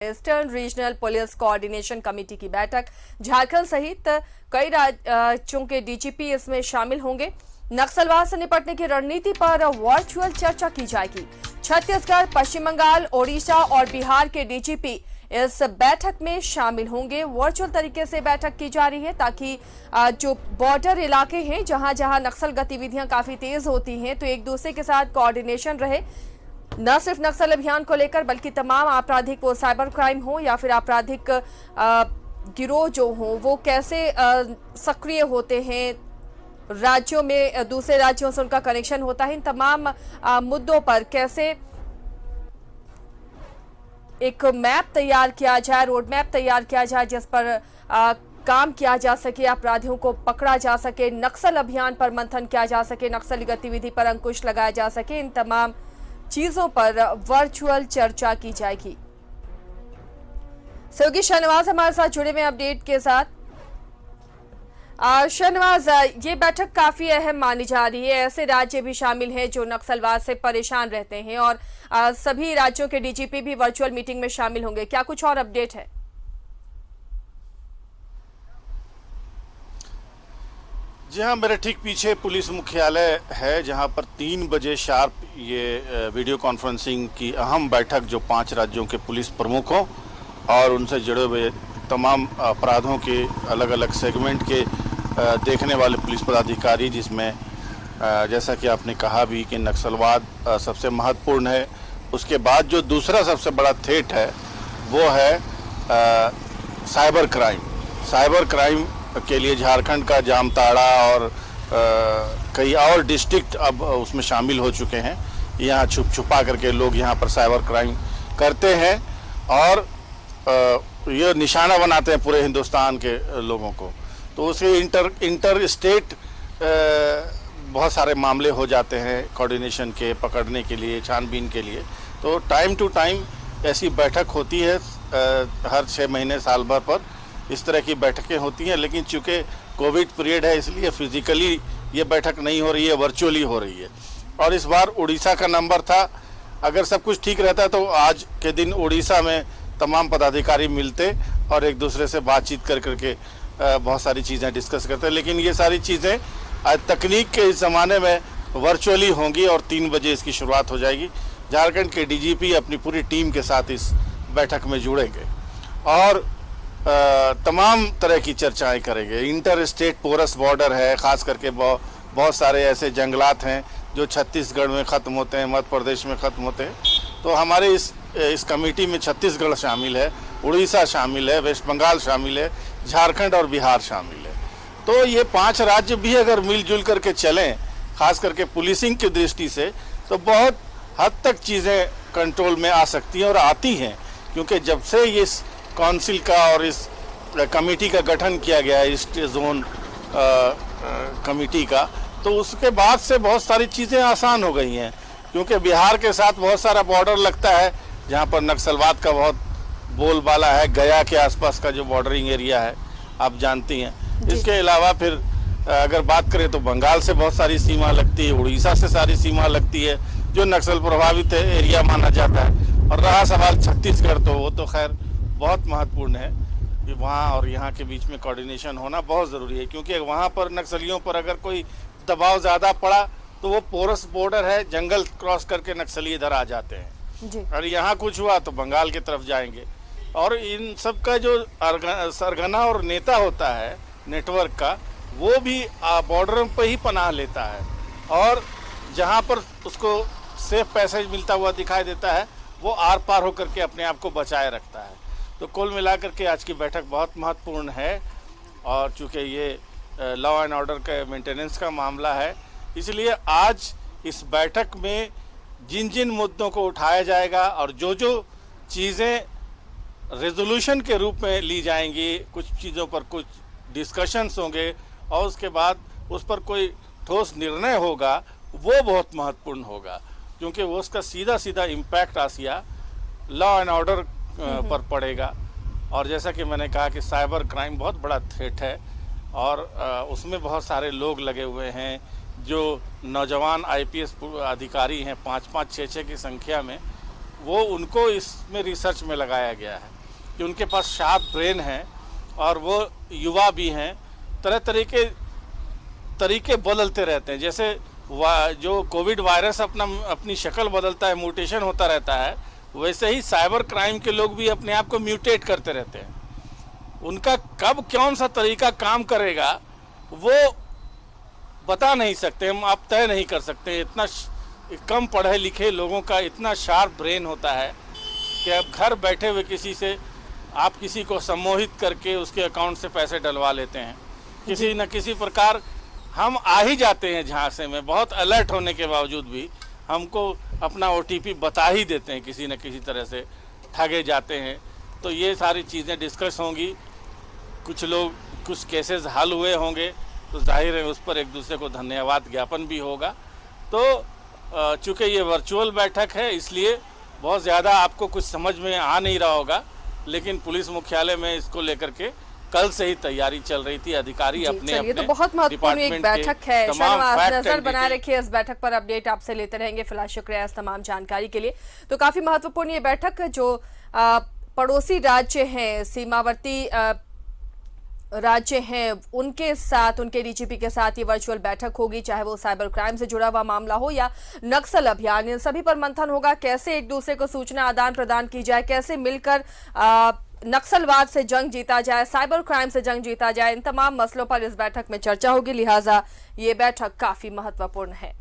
Eastern regional police coordination committee की बैठक झारखंड सहित कई राज्यों के डीजीपी इसमें शामिल होंगे। नक्सलवाद से निपटने की रणनीति पर वर्चुअल चर्चा की जाएगी। छत्तीसगढ़, पश्चिम बंगाल, ओडिशा और बिहार के डीजीपी इस बैठक में शामिल होंगे। वर्चुअल तरीके से बैठक की जा रही है ताकि जो बॉर्डर इलाके हैं जहां जहां नक्सल गतिविधियां काफी तेज होती हैं तो एक दूसरे के साथ कोऑर्डिनेशन रहे। न सिर्फ नक्सल अभियान को लेकर बल्कि तमाम आपराधिक वो साइबर क्राइम हो या फिर आपराधिक गिरोह जो हो वो कैसे सक्रिय होते हैं, राज्यों में दूसरे राज्यों से उनका कनेक्शन होता है, इन तमाम मुद्दों पर कैसे एक मैप तैयार किया जाए, रोड मैप तैयार किया जाए जिस पर काम किया जा सके, अपराधियों को पकड़ा जा सके, नक्सल अभियान पर मंथन किया जा सके, नक्सली गतिविधि पर अंकुश लगाया जा सके, इन तमाम चीजों पर वर्चुअल चर्चा की जाएगी। सहयोगी शहनवाज हमारे साथ जुड़े हुए अपडेट के साथ। शहनवाज, ये बैठक काफी अहम मानी जा रही है। ऐसे राज्य भी शामिल हैं जो नक्सलवाद से परेशान रहते हैं और सभी राज्यों के डीजीपी भी वर्चुअल मीटिंग में शामिल होंगे। क्या कुछ और अपडेट है? जी हाँ, मेरे ठीक पीछे पुलिस मुख्यालय है जहां पर 3 बजे शार्प ये वीडियो कॉन्फ्रेंसिंग की अहम बैठक जो 5 राज्यों के पुलिस प्रमुखों और उनसे जुड़े हुए तमाम अपराधों के अलग अलग सेगमेंट के देखने वाले पुलिस पदाधिकारी, जिसमें जैसा कि आपने कहा भी कि नक्सलवाद सबसे महत्वपूर्ण है। उसके बाद जो दूसरा सबसे बड़ा थ्रेट है वो है साइबर क्राइम। साइबर क्राइम के लिए झारखंड का जामताड़ा और कई और डिस्ट्रिक्ट अब उसमें शामिल हो चुके हैं। यहाँ छुपा करके लोग यहाँ पर साइबर क्राइम करते हैं और ये निशाना बनाते हैं पूरे हिंदुस्तान के लोगों को। तो उसे इंटर स्टेट बहुत सारे मामले हो जाते हैं कोऑर्डिनेशन के, पकड़ने के लिए, छानबीन के लिए। तो टाइम टू टाइम ऐसी बैठक होती है, हर 6 महीने साल भर पर इस तरह की बैठकें होती हैं। लेकिन चूँकि कोविड पीरियड है इसलिए फिजिकली ये बैठक नहीं हो रही है, वर्चुअली हो रही है। और इस बार उड़ीसा का नंबर था। अगर सब कुछ ठीक रहता तो आज के दिन उड़ीसा में तमाम पदाधिकारी मिलते और एक दूसरे से बातचीत कर करके बहुत सारी चीज़ें डिस्कस करते। लेकिन ये सारी चीज़ें आज तकनीक के इस ज़माने में वर्चुअली होंगी और 3 बजे इसकी शुरुआत हो जाएगी। झारखंड के डीजीपी अपनी पूरी टीम के साथ इस बैठक में जुड़ेंगे और तमाम तरह की चर्चाएं करेंगे। इंटर स्टेट पोरस बॉर्डर है, ख़ास करके बहुत सारे ऐसे जंगलात हैं जो छत्तीसगढ़ में ख़त्म होते हैं, मध्य प्रदेश में ख़त्म होते हैं। तो हमारे इस कमेटी में छत्तीसगढ़ शामिल है, उड़ीसा शामिल है, वेस्ट बंगाल शामिल है, झारखंड और बिहार शामिल है। तो ये 5 राज्य भी अगर मिलजुल करके चलें, ख़ास करके पुलिसिंग की दृष्टि से, तो बहुत हद तक चीज़ें कंट्रोल में आ सकती हैं और आती हैं। क्योंकि जब से ये काउंसिल का और इस कमेटी का गठन किया गया है, ईस्ट जोन कमेटी का, तो उसके बाद से बहुत सारी चीज़ें आसान हो गई हैं। क्योंकि बिहार के साथ बहुत सारा बॉर्डर लगता है जहां पर नक्सलवाद का बहुत बोलबाला है। गया के आसपास का जो बॉर्डरिंग एरिया है आप जानती हैं। इसके अलावा फिर अगर बात करें तो बंगाल से बहुत सारी सीमा लगती है, उड़ीसा से सारी सीमा लगती है जो नक्सल प्रभावित एरिया माना जाता है। और रहा सवाल छत्तीसगढ़, तो वो तो खैर बहुत महत्वपूर्ण है कि वहाँ और यहाँ के बीच में कोऑर्डिनेशन होना बहुत ज़रूरी है। क्योंकि वहाँ पर नक्सलियों पर अगर कोई दबाव ज़्यादा पड़ा तो वो पोरस बॉर्डर है, जंगल क्रॉस करके नक्सली इधर आ जाते हैं जी। और यहाँ कुछ हुआ तो बंगाल की तरफ जाएंगे। और इन सब का जो सरगना और नेता होता है नेटवर्क का, वो भी बॉर्डर पर ही पनाह लेता है और जहाँ पर उसको सेफ पैसेज मिलता हुआ दिखाई देता है वो आर पार होकर के अपने आप को बचाए रखता है। तो कुल मिलाकर के आज की बैठक बहुत महत्वपूर्ण है। और चूँकि ये लॉ एंड ऑर्डर के मेंटेनेंस का मामला है, इसलिए आज इस बैठक में जिन जिन मुद्दों को उठाया जाएगा और जो जो चीज़ें रेजोल्यूशन के रूप में ली जाएंगी, कुछ चीज़ों पर कुछ डिस्कशंस होंगे और उसके बाद उस पर कोई ठोस निर्णय होगा, वो बहुत महत्वपूर्ण होगा। क्योंकि वो उसका सीधा सीधा इम्पैक्ट आसिया लॉ एंड ऑर्डर पर पड़ेगा। और जैसा कि मैंने कहा कि साइबर क्राइम बहुत बड़ा थ्रेट है और उसमें बहुत सारे लोग लगे हुए हैं जो नौजवान आईपीएस अधिकारी हैं, 5-5, 6-6 की संख्या में, वो उनको इसमें रिसर्च में लगाया गया है कि उनके पास शार्प ब्रेन है और वो युवा भी हैं, तरह तरह के तरीके बदलते रहते हैं। जैसे जो कोविड वायरस अपनी शक्ल बदलता है, म्यूटेशन होता रहता है, वैसे ही साइबर क्राइम के लोग भी अपने आप को म्यूटेट करते रहते हैं। उनका कब कौन सा तरीका काम करेगा वो बता नहीं सकते, हम आप तय नहीं कर सकते। इतना कम पढ़े लिखे लोगों का इतना शार्प ब्रेन होता है कि अब घर बैठे हुए आप किसी को सम्मोहित करके उसके अकाउंट से पैसे डलवा लेते हैं। किसी न किसी प्रकार हम आ ही जाते हैं झांसे में, बहुत अलर्ट होने के बावजूद भी हमको अपना OTP बता ही देते हैं, किसी न किसी तरह से ठगे जाते हैं। तो ये सारी चीज़ें डिस्कस होंगी, कुछ केसेस हल हुए होंगे, तो जाहिर है उस पर एक दूसरे को धन्यवाद ज्ञापन भी होगा। तो चूँकि ये वर्चुअल बैठक है इसलिए बहुत ज़्यादा आपको कुछ समझ में आ नहीं रहा होगा, लेकिन पुलिस मुख्यालय में इसको लेकर के कल से ही तैयारी चल रही थी। अधिकारी अपने ये तो बहुत महत्वपूर्ण एक बैठक है। शाहनवाज, नजर बनाए रखिए इस बैठक पर, अपडेट आपसे लेते रहेंगे। फिलहाल शुक्रिया इस तमाम जानकारी के लिए। तो काफी महत्वपूर्ण ये बैठक जो पड़ोसी राज्य हैं, सीमावर्ती राज्य हैं, उनके साथ, उनके DGP के साथ ये वर्चुअल बैठक होगी, चाहे वो साइबर क्राइम से जुड़ा हुआ मामला हो या नक्सल अभियान। इन सभी पर मंथन होगा, कैसे एक दूसरे को सूचना आदान प्रदान की जाए, कैसे मिलकर नक्सलवाद से जंग जीता जाए, साइबर क्राइम से जंग जीता जाए। इन तमाम मसलों पर इस बैठक में चर्चा होगी, लिहाजा ये बैठक काफी महत्वपूर्ण है।